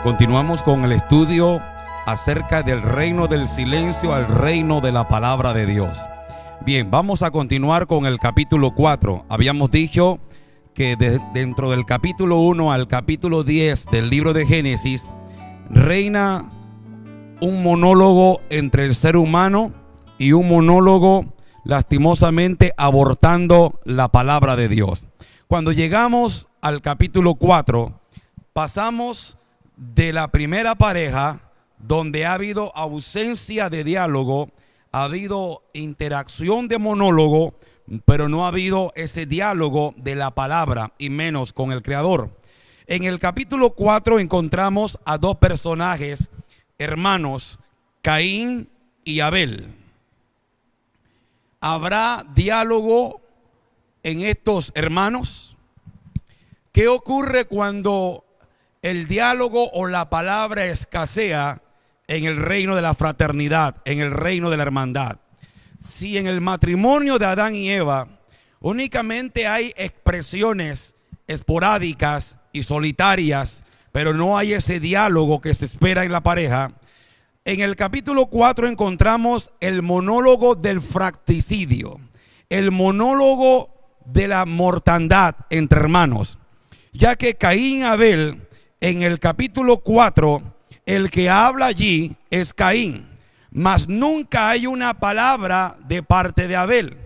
Continuamos con el estudio acerca del reino del silencio al reino de la palabra de Dios. Bien, vamos a continuar con el capítulo 4. Habíamos dicho que dentro del capítulo 1 al capítulo 10 del libro de Génesis reina un monólogo entre el ser humano y un monólogo lastimosamente abortando la palabra de Dios. Cuando llegamos al capítulo 4, pasamos de la primera pareja, donde ha habido ausencia de diálogo, ha habido interacción de monólogo, pero no ha habido ese diálogo de la palabra, y menos con el Creador. En el capítulo 4 encontramos a dos personajes hermanos, Caín y Abel. ¿Habrá diálogo en estos hermanos? ¿Qué ocurre cuando el diálogo o la palabra escasea en el reino de la fraternidad, en el reino de la hermandad? Si en el matrimonio de Adán y Eva únicamente hay expresiones esporádicas y solitarias, pero no hay ese diálogo que se espera en la pareja, en el capítulo 4 encontramos el monólogo del fratricidio, el monólogo de la mortandad entre hermanos, ya que Caín y Abel, en el capítulo 4, el que habla allí es Caín, mas nunca hay una palabra de parte de Abel.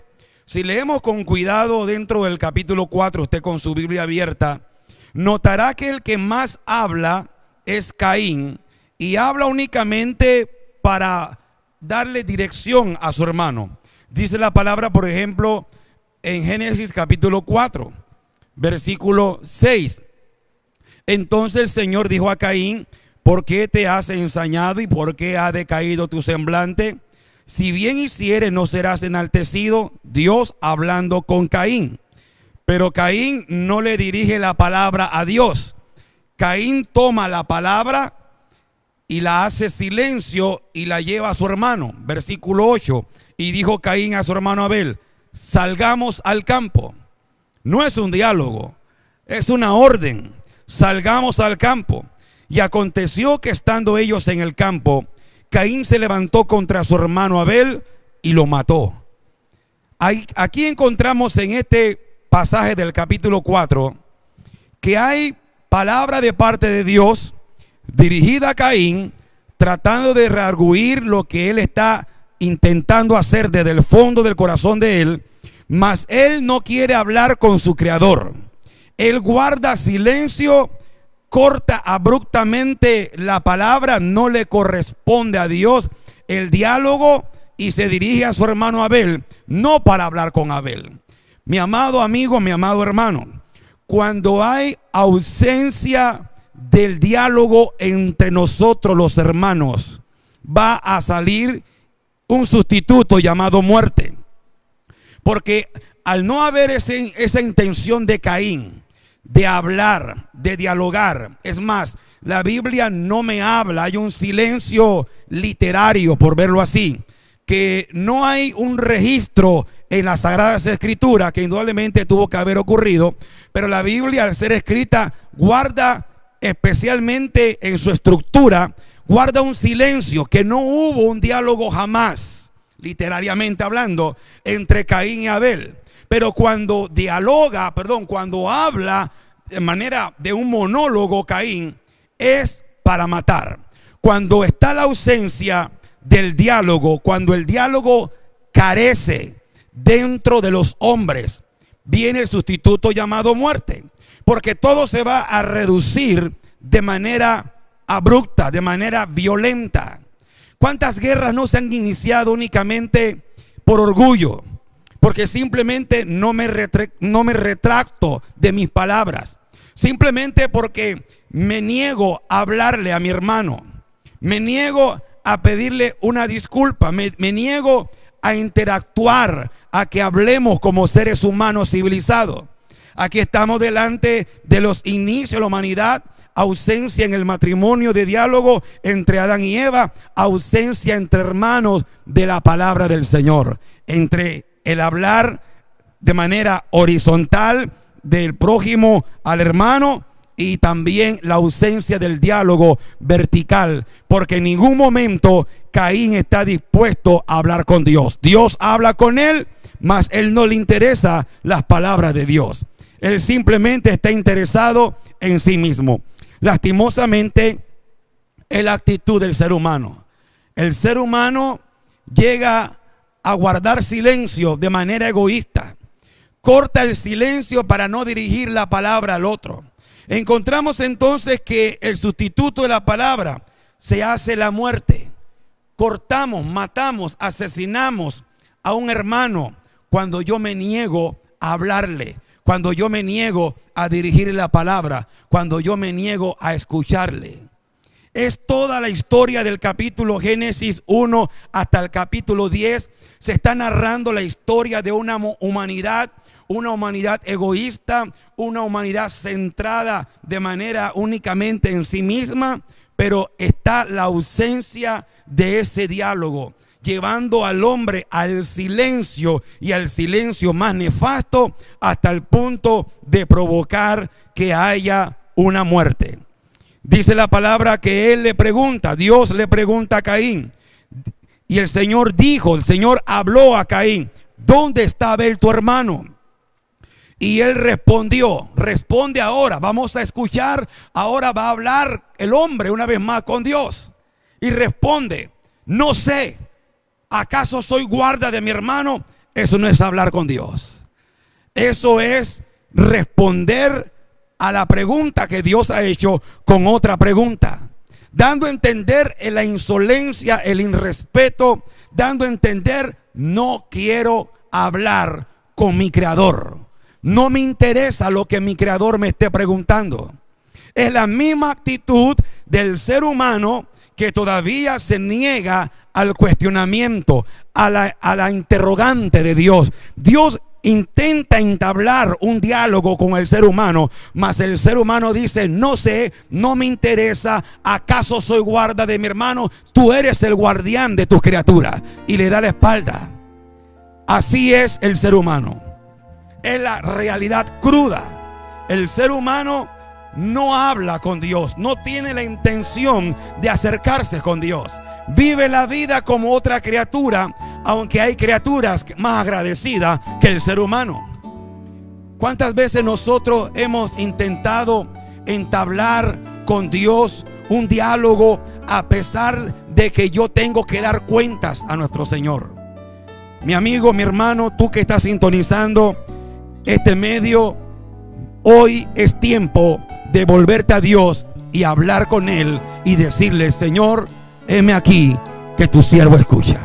Si leemos con cuidado dentro del capítulo 4, usted con su Biblia abierta, notará que el que más habla es Caín, y habla únicamente para darle dirección a su hermano. Dice la palabra, por ejemplo, en Génesis capítulo 4, versículo 6. Entonces el Señor dijo a Caín: ¿por qué te has ensañado y por qué ha decaído tu semblante? Si bien hicieres, no serás enaltecido. Dios hablando con Caín. Pero Caín no le dirige la palabra a Dios. Caín toma la palabra y la hace silencio y la lleva a su hermano. Versículo 8. Y dijo Caín a su hermano Abel: salgamos al campo. No es un diálogo, es una orden. Salgamos al campo. Y aconteció que estando ellos en el campo, Caín se levantó contra su hermano Abel y lo mató. Aquí encontramos en este pasaje del capítulo 4 que hay palabra de parte de Dios dirigida a Caín, tratando de reargüir lo que él está intentando hacer desde el fondo del corazón de él, mas él no quiere hablar con su creador. Él guarda silencio, corta abruptamente la palabra, no le corresponde a Dios el diálogo, y se dirige a su hermano Abel, no para hablar con Abel. Mi amado amigo, mi amado hermano, cuando hay ausencia del diálogo entre nosotros los hermanos, va a salir un sustituto llamado muerte. Porque al no haber esa intención de Caín de hablar, de dialogar, es más, la Biblia no me habla, hay un silencio literario, por verlo así, que no hay un registro en las Sagradas Escrituras, que indudablemente tuvo que haber ocurrido, pero la Biblia, al ser escrita, guarda, especialmente en su estructura, guarda un silencio, que no hubo un diálogo jamás, literariamente hablando, entre Caín y Abel. Pero cuando cuando habla de manera de un monólogo Caín, es para matar. Cuando está la ausencia del diálogo, cuando el diálogo carece dentro de los hombres, viene el sustituto llamado muerte. Porque todo se va a reducir de manera abrupta, de manera violenta. ¿Cuántas guerras no se han iniciado únicamente por orgullo? Porque simplemente no me retracto de mis palabras. Simplemente porque me niego a hablarle a mi hermano. Me niego a pedirle una disculpa. Me niego a interactuar, a que hablemos como seres humanos civilizados. Aquí estamos delante de los inicios de la humanidad. Ausencia en el matrimonio de diálogo entre Adán y Eva. Ausencia entre hermanos de la palabra del Señor. Entre el hablar de manera horizontal del prójimo al hermano, y también la ausencia del diálogo vertical, porque en ningún momento Caín está dispuesto a hablar con Dios. Dios habla con él, mas él no le interesa las palabras de Dios. Él simplemente está interesado en sí mismo. Lastimosamente, es la actitud del ser humano. El ser humano llega a guardar silencio de manera egoísta. Corta el silencio para no dirigir la palabra al otro. Encontramos entonces que el sustituto de la palabra se hace la muerte. Cortamos, matamos, asesinamos a un hermano cuando yo me niego a hablarle, cuando yo me niego a dirigirle la palabra, cuando yo me niego a escucharle. Es toda la historia del capítulo Génesis 1 hasta el capítulo 10. Se está narrando la historia de una humanidad egoísta, una humanidad centrada de manera únicamente en sí misma, pero está la ausencia de ese diálogo, llevando al hombre al silencio y al silencio más nefasto hasta el punto de provocar que haya una muerte. Dice la palabra que él le pregunta, Dios le pregunta a Caín, y el Señor habló a Caín, ¿dónde está Abel tu hermano? Y él responde ahora, vamos a escuchar, ahora va a hablar el hombre una vez más con Dios. Y responde, no sé, ¿acaso soy guarda de mi hermano? Eso no es hablar con Dios. Eso es responder a la pregunta que Dios ha hecho con otra pregunta, dando a entender la insolencia, el irrespeto, dando a entender, no quiero hablar con mi creador. No me interesa lo que mi creador me esté preguntando. Es la misma actitud del ser humano que todavía se niega al cuestionamiento, a la interrogante de Dios. Dios intenta entablar un diálogo con el ser humano, mas el ser humano dice, no sé, no me interesa, ¿acaso soy guarda de mi hermano? Tú eres el guardián de tus criaturas, y le da la espalda. Así es el ser humano. Es la realidad cruda. El ser humano no habla con Dios, no tiene la intención de acercarse con Dios. Vive la vida como otra criatura, aunque hay criaturas más agradecidas que el ser humano. ¿Cuántas veces nosotros hemos intentado entablar con Dios un diálogo a pesar de que yo tengo que dar cuentas a nuestro Señor? Mi amigo, mi hermano, tú que estás sintonizando este medio, hoy es tiempo de volverte a Dios y hablar con Él y decirle, Señor, heme aquí, que tu siervo escucha.